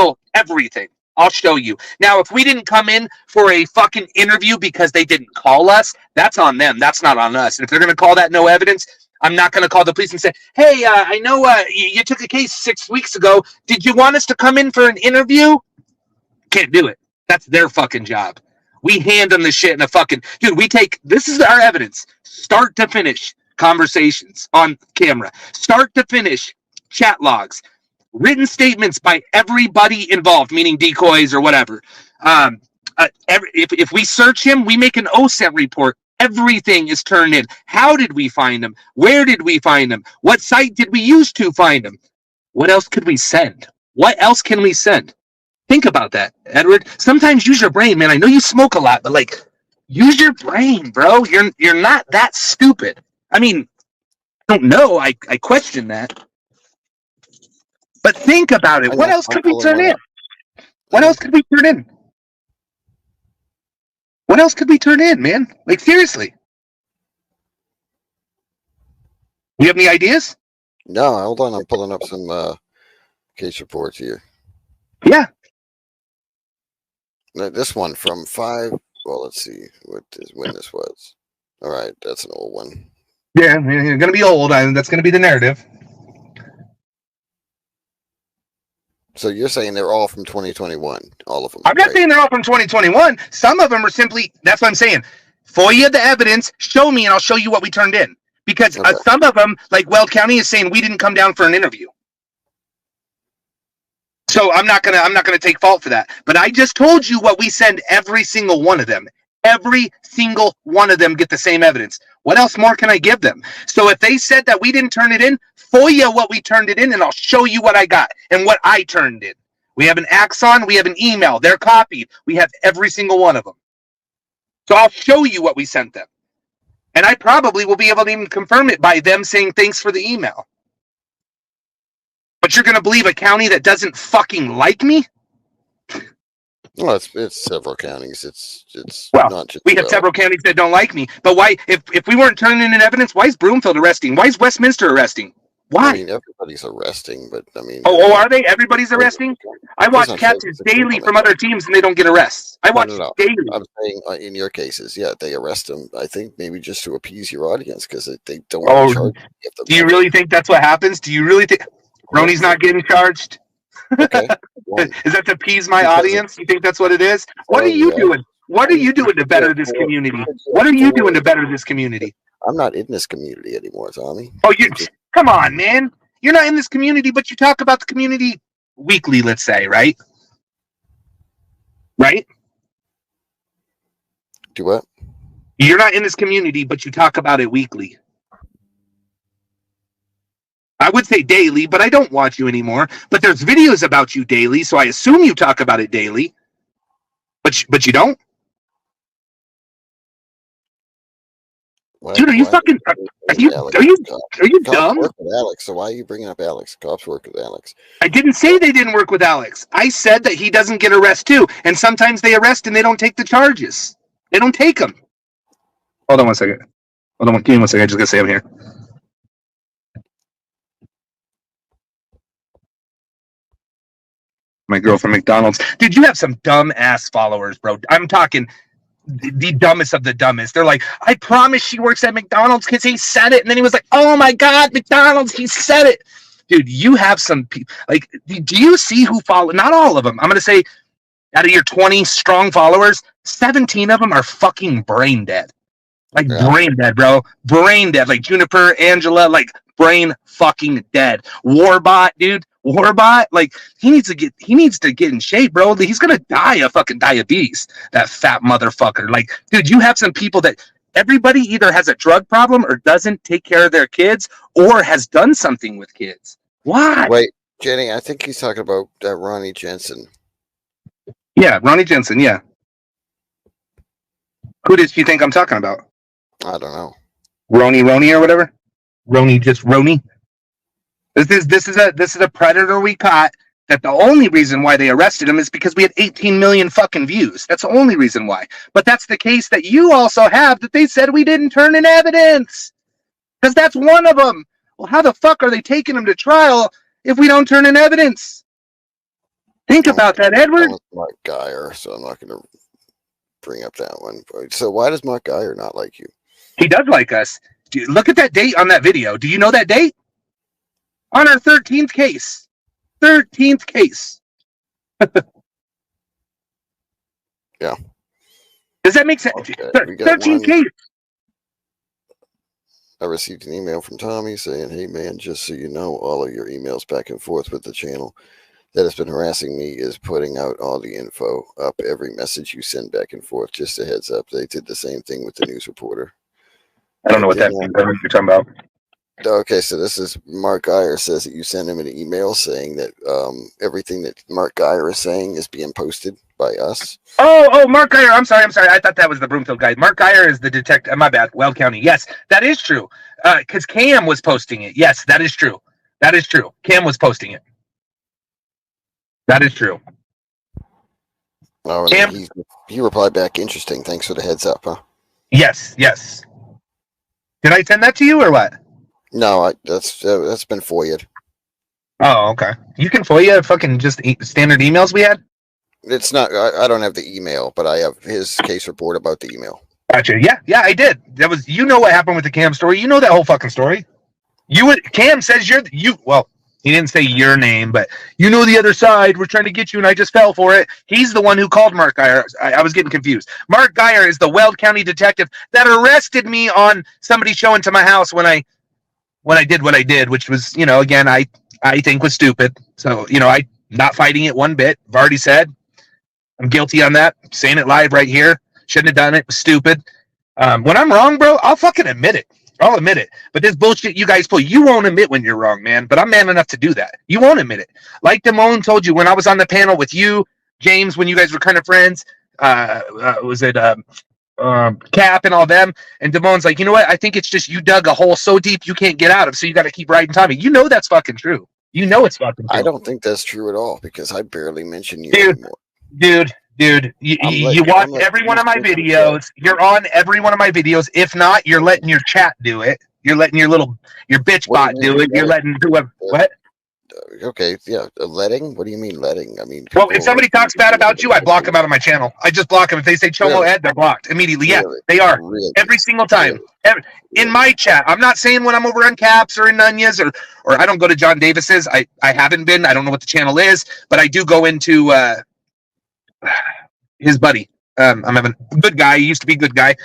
I'll show you. Now, if we didn't come in for a fucking interview because they didn't call us, that's on them. That's not on us. And if they're going to call that no evidence, I'm not going to call the police and say, hey, I know you took a case 6 weeks ago. Did you want us to come in for an interview? Can't do it. That's their fucking job. We hand them the shit in a fucking... Dude, this is our evidence. Start to finish conversations on camera. Start to finish chat logs. Written statements by everybody involved, meaning decoys or whatever. If we search him, we make an OSENT report. Everything is turned in. How did we find him? Where did we find him? What site did we use to find him? What else could we send? What else can we send? Think about that, Edward. Sometimes use your brain, man. I know you smoke a lot, but use your brain, bro. You're not that stupid. I mean, I don't know. I question that. But think about it. What else could we turn in? What else could we turn in? What else could we turn in, man? Seriously. You have any ideas? No, hold on. I'm pulling up some case reports here. Yeah. This one from 5. Well, let's see when this was. All right, that's an old one. Yeah, you're going to be old. That's going to be the narrative. So you're saying they're all from 2021, all of them? I'm not saying they're all from 2021. Some of them are simply, that's what I'm saying. FOIA the evidence, show me, and I'll show you what we turned in. Because some of them, like Weld County is saying we didn't come down for an interview. So I'm not gonna take fault for that. But I just told you what we send every single one of them. Every single one of them get the same evidence. What else more can I give them? So if they said that we didn't turn it in, FOIA what we turned it in, and I'll show you what I got and what I turned in. We have an Axon, we have an email, they're copied. We have every single one of them. So I'll show you what we sent them. And I probably will be able to even confirm it by them saying thanks for the email. But you're going to believe a county that doesn't fucking like me? Well, it's several counties. It's well, not just we have several counties that don't like me. But why, if we weren't turning in evidence, why is Broomfield arresting? Why is Westminster arresting? Why? I mean, everybody's arresting, but I mean... Oh, are they? Everybody's arresting? I watch catches daily from other teams and they don't get arrests. I watch daily. I'm saying in your cases, yeah, they arrest them, I think, maybe just to appease your audience because they don't want to charge them. Do you really think that's what happens? Do you really think Ronnie's not getting charged? Okay. Is that to appease my audience? You think that's what it is? What are you doing? What are you doing to better this community? What are you doing to better this community? I'm not in this community anymore, Tommy. Oh, come on, man. You're not in this community, but you talk about the community weekly, let's say, right? Right? Do what? You're not in this community, but you talk about it weekly. I would say daily, but I don't watch you anymore. But there's videos about you daily, so I assume you talk about it daily. But you don't? Dude, are you fucking? Are you dumb? Work with Alex. So why are you bringing up Alex? Cops work with Alex. I didn't say they didn't work with Alex. I said that he doesn't get arrested too, and sometimes they arrest and they don't take the charges. They don't take them. Hold on one second. Hold on, give me 1 second. I just gotta say I'm here. My girl from McDonald's. Dude, you have some dumb ass followers, bro. I'm talking the dumbest of the dumbest. They're like, I promise she works at McDonald's because he said it. And then he was like, oh my God, McDonald's, he said it. Dude, you have some people. Like, do you see who follow? Not all of them. I'm going to say out of your 20 strong followers, 17 of them are fucking brain dead. Like, brain dead, bro. Brain dead. Like Juniper, Angela, like brain fucking dead. Warbot, dude. Warbot, like he needs to get in shape, bro. He's gonna die of fucking diabetes. That fat motherfucker. Like, dude, you have some people that everybody either has a drug problem or doesn't take care of their kids or has done something with kids. Why? Wait, Jenny, I think he's talking about Ronnie Jensen. Yeah, Ronnie Jensen. Yeah. Who did you think I'm talking about? I don't know. Roni or whatever. Roni. This is a predator we caught. That the only reason why they arrested him is because we had 18 million fucking views. That's the only reason why. But that's the case that you also have that they said we didn't turn in evidence. Because that's one of them. Well, how the fuck are they taking him to trial if we don't turn in evidence? Think about that, Edward. Mark Geyer, so I'm not going to bring up that one. So why does Mark Geyer not like you? He does like us. Look at that date on that video. Do you know that date? On our 13th case. 13th case. Yeah. Does that make sense? Okay, 13th case. I received an email from Tommy saying, hey man, just so you know, all of your emails back and forth with the channel that has been harassing me is putting out all the info up, every message you send back and forth. Just a heads up. They did the same thing with the news reporter. I don't know what that means. I don't know what you're talking about. Okay, so this is Mark Geyer says that you sent him an email saying that everything that Mark Geyer is saying is being posted by us. Oh, Mark Geyer. I'm sorry. I thought that was the Broomfield guy. Mark Geyer is the detective. My bad. Weld County. Yes, that is true. Because Cam was posting it. Yes, that is true. That is true. Cam was posting it. That is true. Oh, Cam, he replied back, interesting. Thanks for the heads up, huh? Yes. Did I send that to you or what? No, that's been FOIA'd. Oh, okay. You can FOIA fucking just standard emails we had? It's not, I don't have the email, but I have his case report about the email. Gotcha. Yeah, I did. That was, you know what happened with the Cam story. You know that whole fucking story. Cam says well, he didn't say your name, but you know the other side. We're trying to get you, and I just fell for it. He's the one who called Mark Geyer. I was getting confused. Mark Geyer is the Weld County detective that arrested me on somebody showing to my house when I did what I did, which was, again, I think was stupid. So, I'm not fighting it one bit. I've already said I'm guilty on that. I'm saying it live right here. Shouldn't have done it. It was stupid. When I'm wrong, bro, I'll fucking admit it. I'll admit it. But this bullshit you guys pull, you won't admit when you're wrong, man. But I'm man enough to do that. You won't admit it. Like Damone told you when I was on the panel with you, James, when you guys were kind of friends, was it Cap and all them? And Damone's like, you know what? I think it's just you dug a hole so deep you can't get out of, so you got to keep riding Tommy. You know that's fucking true. You know it's fucking true. I don't think that's true at all because I barely mention you anymore. Dude, you watch every one of my videos. You're on every one of my videos. If not, you're letting your chat do it. You're letting your bitch bot do it. You're letting whoever. What? Okay, yeah, letting? What do you mean letting? I mean, well, if somebody talks bad about you, I block them out of my channel. I just block them. If they say Chomo Ed, they're blocked immediately. Yeah, they are. Every single time. In my chat. I'm not saying when I'm over on Caps or in Nunez or I don't go to John Davis's. I haven't been. I don't know what the channel is, but I do go into his buddy. I'm having a good guy. He used to be a good guy.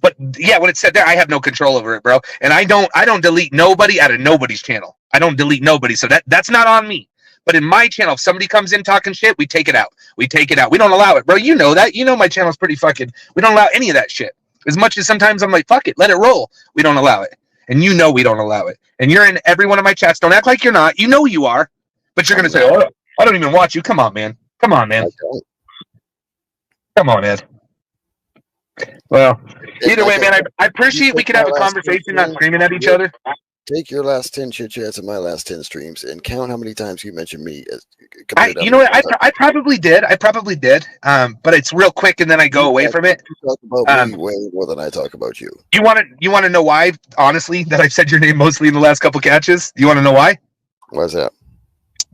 But yeah, when it said there, I have no control over it, bro. And I don't delete nobody out of nobody's channel. I don't delete nobody. So that's not on me. But in my channel, if somebody comes in talking shit, we take it out. We don't allow it, bro. You know that. You know my channel's pretty fucking, we don't allow any of that shit. As much as sometimes I'm like, fuck it, let it roll. We don't allow it. and you know we don't allow it. And you're in every one of my chats. Don't act like you're not. You know you are, but you're gonna say, "Oh, I don't even watch you." Come on, man. Come on, man. Come on, Ed. Well, either way, man, I appreciate we could have a conversation, not screaming at each other. Take your last 10 chit chats and my last 10 streams and count how many times you mentioned me. You know what? I probably did. But it's real quick, and then I go away from it. You talk about me way more than I talk about you. You want to know why? Honestly, that I've said your name mostly in the last couple catches. You want to know why? Why's that?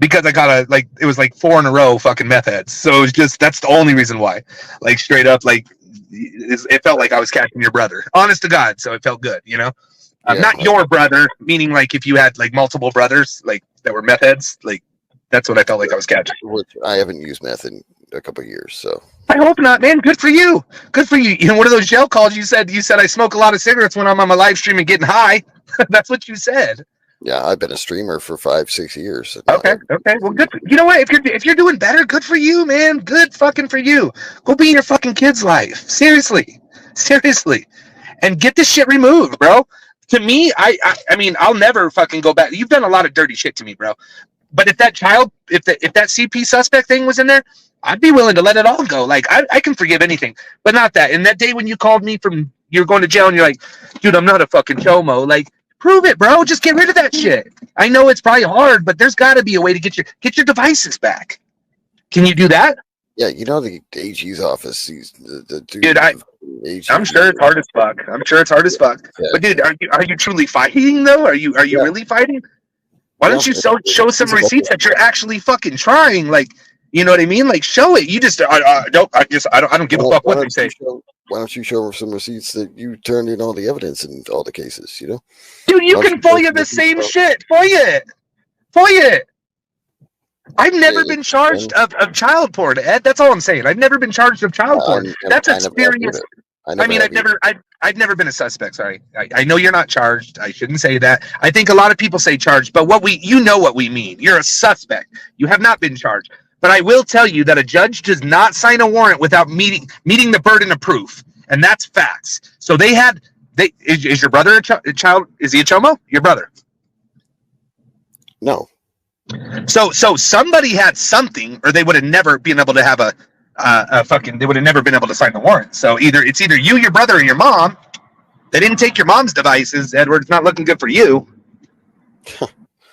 Because I got it was like 4 in a row fucking meth heads. So it was just, that's the only reason why. Like straight up, like it felt like I was catching your brother. Honest to God. So it felt good, you know? Not your brother, meaning like if you had like multiple brothers like that were meth heads, like that's what I felt like I was catching. Which I haven't used meth in a couple of years, so I hope not, man. Good for you. Good for you. You know, one of those jail calls you said I smoke a lot of cigarettes when I'm on my live stream and getting high. That's what you said. Yeah, I've been a streamer for 5-6 years. Okay. Well, good. You know what? If you're doing better, good for you, man. Good fucking for you. Go be in your fucking kid's life. Seriously, and get this shit removed, bro. To me, I mean, I'll never fucking go back. You've done a lot of dirty shit to me, bro. But if that CP suspect thing was in there, I'd be willing to let it all go. Like I can forgive anything, but not that. And that day when you called me from you're going to jail and you're like, dude, I'm not a fucking chomo. Like, prove it, bro. Just get rid of that shit. I know it's probably hard, but there's got to be a way to get your devices back. Can you do that? Yeah, you know the AG's office. The dude, I'm sure it's hard as fuck. Yeah. But dude, are you truly fighting though? Are you really fighting? Why don't you show some receipts that you're actually fucking trying? Like, you know what I mean? Like, show it. You just I don't give a fuck what they say. Why don't you show some receipts that you turned in all the evidence in all the cases? You know, dude, you can FOIA the same shit. FOIA it. I've never been charged of child porn, Ed. That's all I'm saying. I've never been charged of child porn. That's a serious. I've never been a suspect. Sorry, I know you're not charged. I shouldn't say that. I think a lot of people say charged, but what we mean. You're a suspect. You have not been charged. But I will tell you that a judge does not sign a warrant without meeting the burden of proof, and that's facts. So is your brother a child? Is he a chomo? Your brother? No. So somebody had something, or they would have never been able to have they would have never been able to sign the warrant. So it's either you, your brother, or your mom. They didn't take your mom's devices, Edward. It's not looking good for you.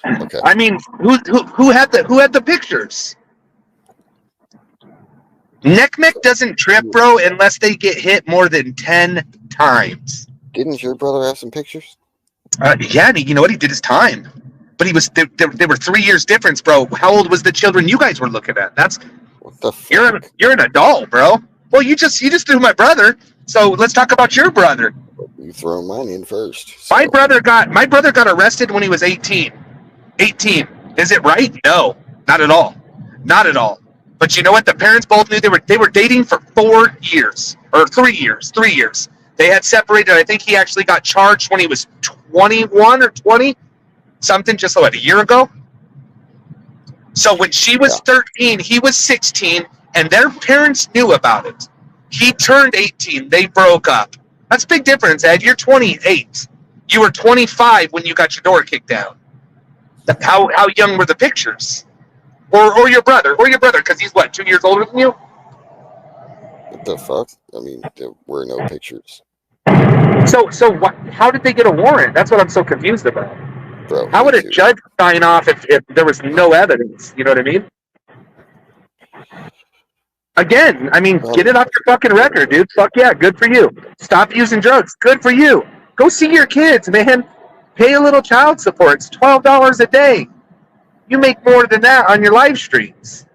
Okay. I mean, who had the pictures? NCMEC doesn't trip, bro, unless they get hit more than 10 times. Didn't your brother have some pictures? Yeah, you know what? He did his time. But he was there were 3 years difference, bro. How old was the children you guys were looking at? What the fuck? You're an adult, bro. Well, you just threw my brother. So let's talk about your brother. You throw mine in first. So. My brother got arrested when he was 18. 18. Is it right? No, not at all. Not at all. But you know what? The parents both knew they were dating for 4 years or 3 years. 3 years. They had separated. I think he actually got charged when he was 21 or 20. Something just a year ago. So when she was 13, he was 16, and their parents knew about it. He turned 18. They broke up. That's a big difference, Ed. You're 28. You were 25 when you got your door kicked down. How young were the pictures? Or your brother, because he's 2 years older than you? What the fuck? I mean, there were no pictures. So how did they get a warrant? That's what I'm so confused about. Bro, how would a judge sign off if there was no evidence? You know what I mean? Again, I mean, get it off your fucking record, dude. Fuck yeah, good for you. Stop using drugs. Good for you. Go see your kids, man. Pay a little child support. It's $12 a day. You make more than that on your live streams.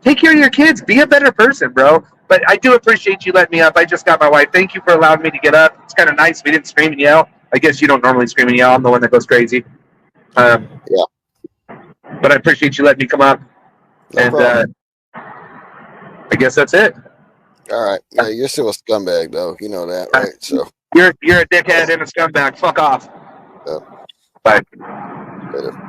Take care of your kids. Be a better person, bro. But I do appreciate you letting me up. I just got my wife. Thank you for allowing me to get up. It's kind of nice. We didn't scream and yell. I guess you don't normally scream and yell. I'm the one that goes crazy. Yeah. But I appreciate you letting me come up. No I guess that's it. All right. Yeah, you're still a scumbag, though. You know that, right? So you're a dickhead and a scumbag. Fuck off. Yeah. Bye. Later.